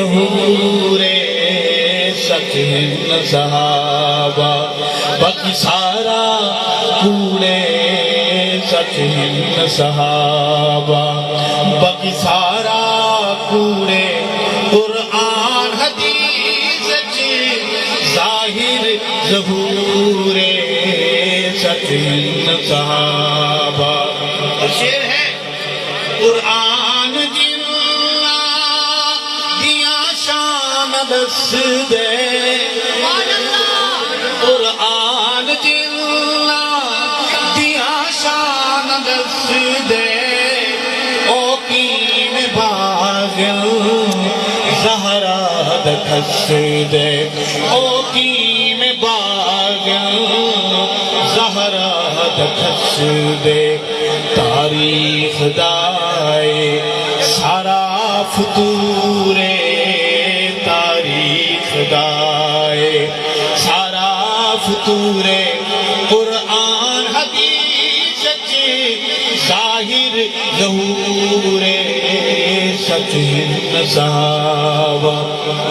ظہور سچ ہند صحابہ باقی سارا کوڑے سچ ہند صحابہ باقی سارا کوڑے قرآن حدیث ظاہر ظہور سچ ہند صحابہ شعر ہے قرآن جنہ دیا شان دس دے قرآن جنہ دیا شان دس دے او کین باغل زہرا دکھس دے او کین باغل زہرا دکھس دے تاریخ دائے سارا فتورے تاریخ دائے سارا فتورے قرآن حدیث ظاہر ظہور سچ ہند صحابہ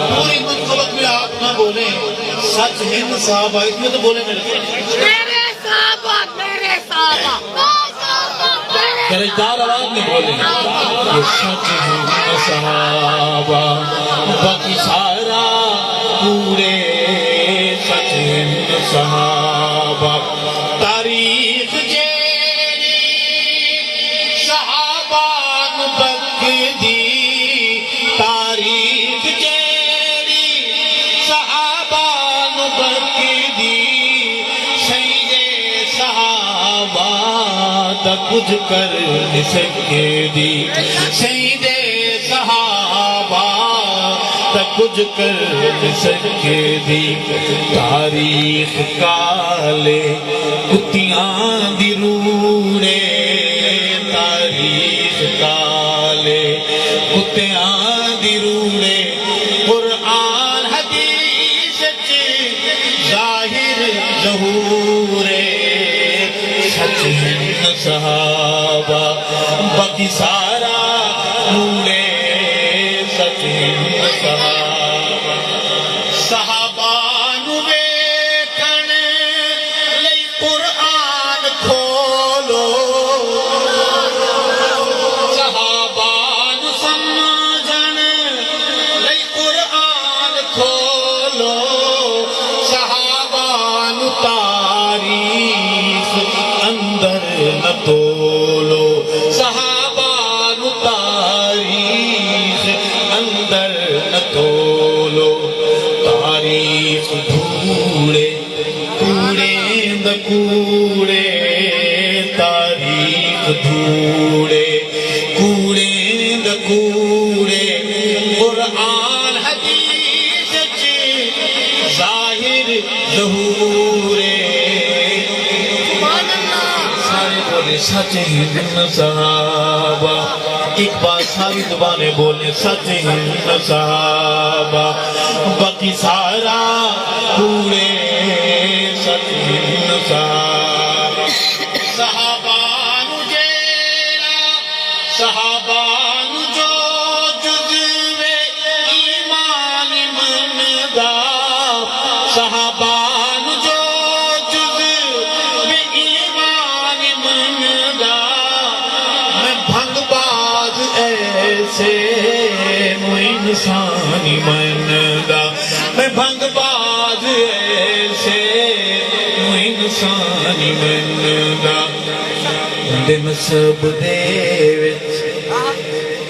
پوری منقبت میں آپ نہ بولیں سچ ہند صحابہ اس میں تو بولیں میرے صحابہ درجدار آواز میں بولیں یہ سچ ہند صحابہ باقی سارا پورے سچ ہند صحابہ تاریخ جیری صحابان بک دی تاریخ جیری صحابان بک دی سید صحابہ دا کچھ کر نسکے دی سید صحابہ دا کچھ کر نسکے دی تاریخ کالے کتیاں دی روڑے تاریخ کالے کتیاں دی روڑے قرآن حدیث ظاہر ظہور سچ ہند صحابہ باقی سارا کوڑے سچ ہند صحابہ صحابان ویکھن لئی قرآن کھولو صحابان سمجھن لئی قرآن کھولو صحابان تاریخ اندر نہ تولو صحابان تاریخ اندر نہ تولو تاریخ دھوڑے کوڑے دا کوڑے تاریخ دھوڑے کوڑے دا کوڑے قرآن حدیث ظاہر ظہور سچ ہند صحابہ ایک بات ساری زبانیں بولیں سچ ہند صحابہ باقی سارا پورے سچ ہند صحابہ صحابان جینا صحابان جو جزو ایمان مندا صحابان جو انسانی مندا میں بھنگ باز ایسے انسانی مندا اندے نسب دے وچ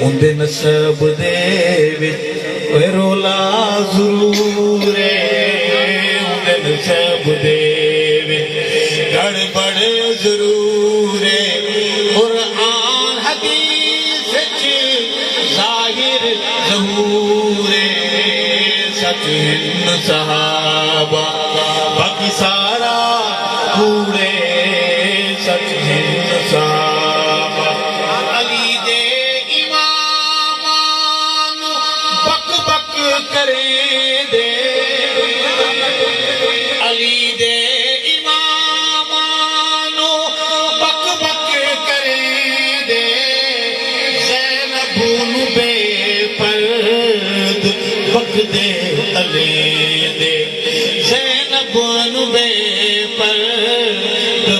اندے نسب دے وچ اے رولا ضرور اندے نسب دے وچ گڑبڑ ضرور قرآن حدیث ظاہر ظہور سچ ہند صحابہ باقی سارا کوڑے سچ ہند صحابہ علی دے امامان بک بک کرے دے علی دے امامان بک بک کرے دے زینب بے پرد دے علی دے زینب نو بے پر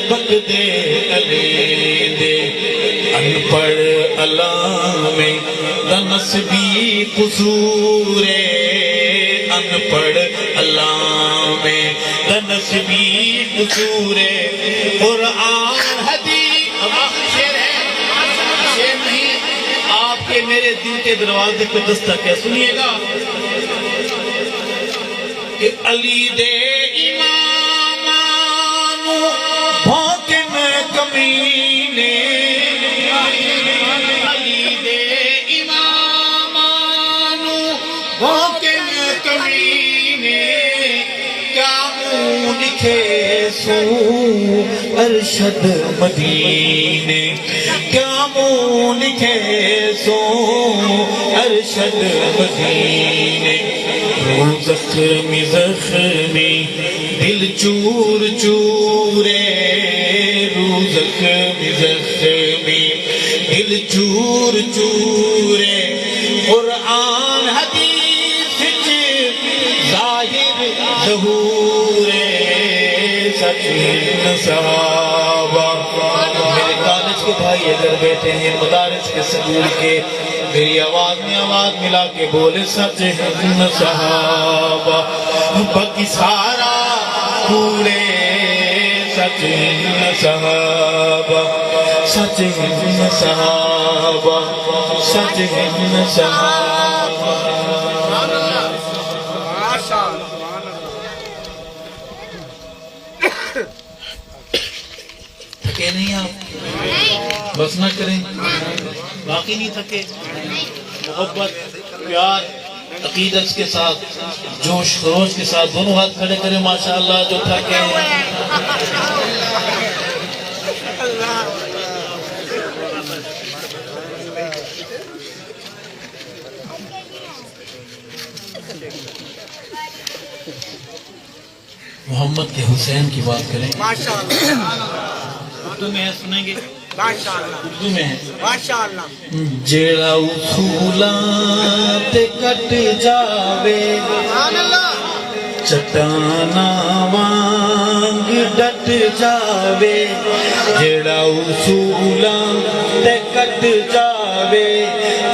بک دے علی دے ان پڑھ علامے دنسبی قصور ان پڑھ علامے دنسبی قصور قرآن حدیث اب آخر شعر ہے شعر نہیں آپ کے میرے دل کے دروازے پہ دستک ہے سنیے گا کہ علی دے امامانو بھوکن کمینے علی دے امامانو بھوکن کمینے کیا منہ لکھے سو ارشد مدینے کیا منہ لکھے سو ارشد مدینے زخمی زخمی دل چور چورے رو زخمی زخمی دل چور چورے قرآن حدیث ظاہر ظہورے سچ صحابہ میرے کالج کے بھائی اگر بیٹھے ہیں مدارس کے سکول کے میری آواز میں آواز ملا کے بولے سچ ہم صحابہ باقی سارا کوڑے سچ ہم صحابہ سچ ہم صحابہ سچ ہم صحابہ تھکے نہیں آپ بس نہ کریں باقی نہیں تھکے محبت پیار عقیدت کے ساتھ جوش خروش کے ساتھ دونوں ہاتھ کھڑے کریں ماشاءاللہ جو تھکے ہیں محمد کے حسین کی بات کریں اردو میں ہے سنیں گے اردو میں ہے جیڑا اصولاں تے کٹ جاوے چٹانا وانگ ڈٹ جاوے جیڑا اصولاں تے کٹ جاوے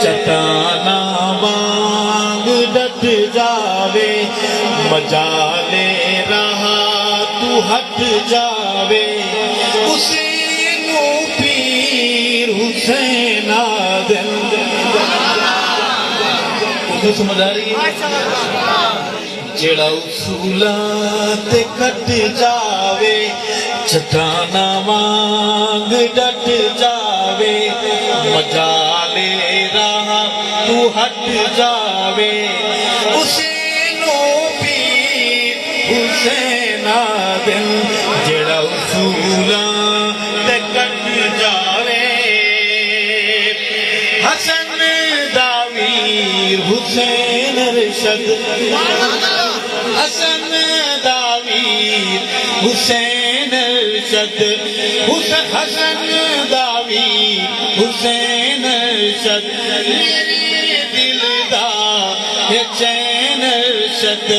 چٹانا وانگ ڈٹ جاوے مجالے رہا تو ہٹ جاوے حسین آدم اردو سمجھ آ رہی ہے جیڑا اصولاں تے کٹ جاوے چٹانا وانگ ڈٹ جاوے مجالے راہ تو ہٹ جاوے حسینو پیر حسین آدم جیڑا اصولاں تے کٹ جاوے حسن داویر حسین ارشد حسن داویر حسین ارشد حسن داویر حسین ارشد میری دل دا یہ چین ارشد